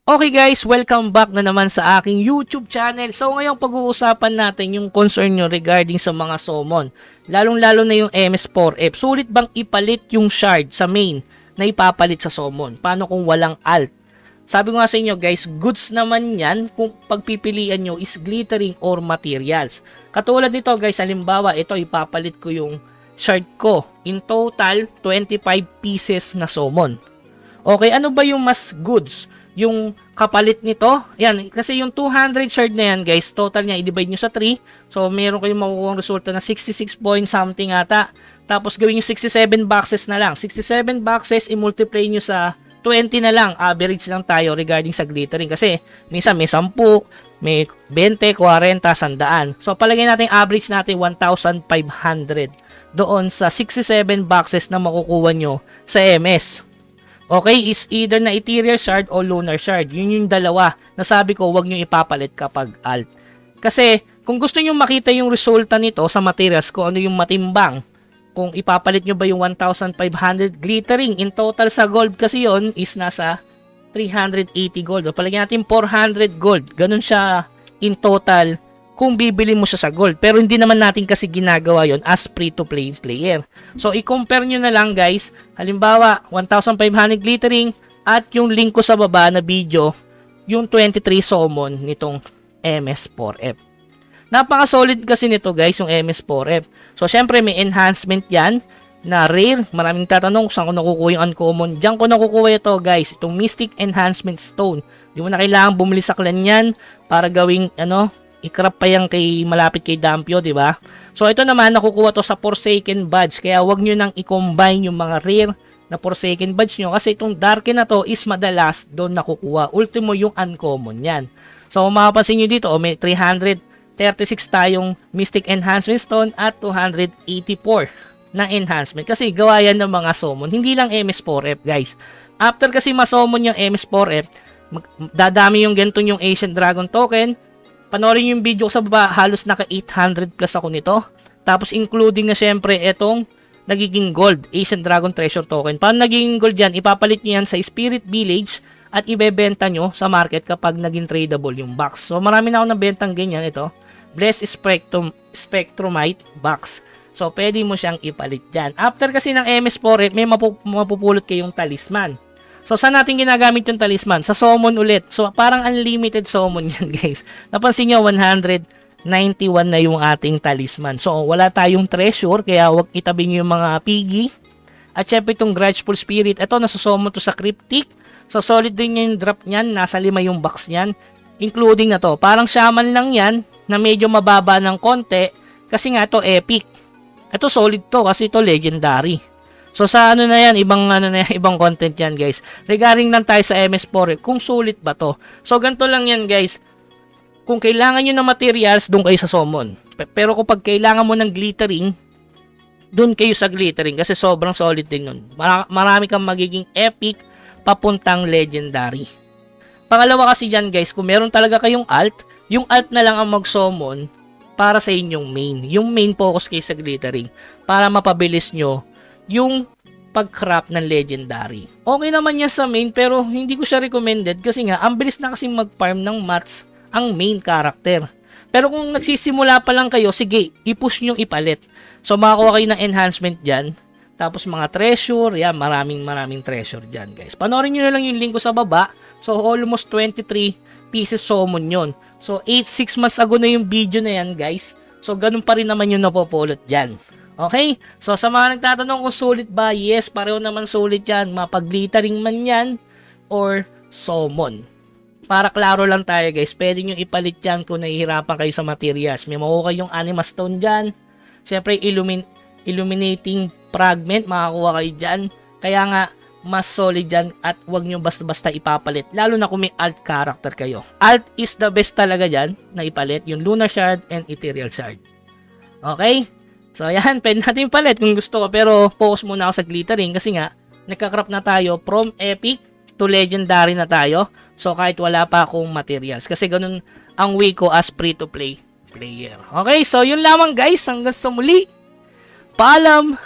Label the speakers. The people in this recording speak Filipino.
Speaker 1: Okay guys, welcome back na naman sa aking YouTube channel. So ngayong pag-uusapan natin yung concern nyo regarding sa mga summon. Lalong-lalo na yung MS4F. Sulit bang ipalit yung shard sa main na ipapalit sa summon? Paano kung walang alt? Sabi ko nga sa inyo guys, goods naman yan kung pagpipilian nyo is glittering or materials. Katulad nito guys, halimbawa ito ipapalit ko yung shard ko. In total, 25 pieces na summon. Okay, ano ba yung mas goods? Yung kapalit nito, yan, kasi yung 200 shard na yan guys, total niya i-divide nyo sa 3, so meron kayong makukuha resulta na 66 point something ata, tapos gawin nyo 67 boxes na lang, 67 boxes i-multiply nyo sa 20 na lang, average lang tayo regarding sa glittering, kasi minsan may 10, may 20, 40, 100, so palagay natin average natin 1,500 doon sa 67 boxes na makukuha nyo sa MS. Okay, is either na ethereal shard o lunar shard. Yun yung dalawa. Nasabi ko, huwag nyo ipapalit kapag alt. Kasi, kung gusto nyo makita yung resulta nito sa materials ko, ano yung matimbang, kung ipapalit nyo ba yung 1,500 glittering, in total sa gold kasi yon is nasa 380 gold. O, palagyan natin 400 gold. Ganun siya in total kung bibili mo siya sa gold. Pero hindi naman natin kasi ginagawa yon as free-to-play player. So, i-compare nyo na lang guys. Halimbawa, 1,500 glittering at yung link ko sa baba na video, yung 23 summon nitong MS4F. Napaka-solid kasi nito guys, yung MS4F. So, syempre may enhancement yan na rare. Maraming tatanong saan ko nakukuha yung uncommon. Diyan ko nakukuha ito guys, itong Mystic Enhancement Stone. Di mo na kailangan bumili sa clan yan para gawing i-crop pa yan malapit kay Dampio, di ba? So ito naman nakukuha to sa Forsaken Badge, kaya wag niyo nang i-combine yung mga rare na Forsaken Badge nyo kasi itong Darken na to is madalas doon nakukuha. Ultimo yung uncommon yan. So mapapansin niyo dito, may 336 tayong Mystic Enhancement Stone at 284 na enhancement kasi gawa yan ng mga summon. Hindi lang MS4F guys. After kasi ma-summon yung MS4F, dadami yung ganito yung Ancient Dragon Token. Panoorin yung video ko sa baba, halos naka 800 plus ako nito. Tapos including na syempre itong nagiging gold, Ancient Dragon Treasure Token. Paano nagiging gold yan? Ipapalit nyo yan sa Spirit Village at ibebenta nyo sa market kapag naging tradable yung box. So marami na ako nabentang ganyan ito. Blessed Spectrumite box. So pwede mo siyang ipalit dyan. After kasi ng MS4, may mapupulot kayong talisman. So, saan natin ginagamit yung talisman? Sa summon ulit. So, parang unlimited summon yan, guys. Napansin nyo, 191 na yung ating talisman. So, wala tayong treasure, kaya wag itabi nyo yung mga piggy. At syempre, itong Grudgeful Spirit. Ito, nasusummon to sa Cryptic. So, solid din yung drop niyan. Nasa 5 yung box niyan. Including na to. Parang shaman lang yan, na medyo mababa ng konti. Kasi nga, ito epic. Ito, solid to, kasi ito legendary. So sa na yan, ibang content yan guys. Regarding lang tayo sa MS4, kung sulit ba to. So ganito lang yan guys. Kung kailangan nyo ng materials, doon kayo sa summon. Pero kung kailangan mo ng glittering, doon kayo sa glittering kasi sobrang solid din nun. Marami kang magiging epic papuntang legendary. Pangalawa kasi dyan guys, kung meron talaga kayong alt, yung alt na lang ang mag-summon para sa inyong main. Yung main focus kayo sa glittering para mapabilis nyo yung pag-crop ng legendary. Okay naman yan sa main pero hindi ko siya recommended kasi nga ang bilis na kasi mag-farm ng mats ang main character. Pero kung nagsisimula pa lang kayo, sige, i-push nyo ipalit. So makakuha kayo ng enhancement dyan. Tapos mga treasure, yan, maraming treasure dyan guys. Panoorin nyo na lang yung link ko sa baba. So almost 23 pieces summon yun. So 6 months ago na yung video na yan guys. So ganun pa rin naman yung napopulot dyan. Okay? So, sa mga nagtatanong kung sulit ba, yes, pareho naman sulit yan. Mapag-glittering man yan or summon. Para klaro lang tayo guys, pwede nyo ipalit yan kung nahihirapan kayo sa materials. May makuha kayong Anima Stone dyan. Siyempre, illuminating fragment, makakuha kayo dyan. Kaya nga, mas solid dyan at huwag nyo basta-basta ipapalit. Lalo na kung may alt character kayo. Alt is the best talaga dyan na ipalit. Yung Lunar Shard and Ethereal Shard. Okay? So, ayan, pwede natin palit kung gusto ko. Pero, focus muna ako sa glittering kasi nga, nagka-crop na tayo from epic to legendary na tayo. So, kahit wala pa akong materials. Kasi ganun ang way ko as free-to-play player. Okay, so yun lamang guys. Hanggang sa muli. Paalam!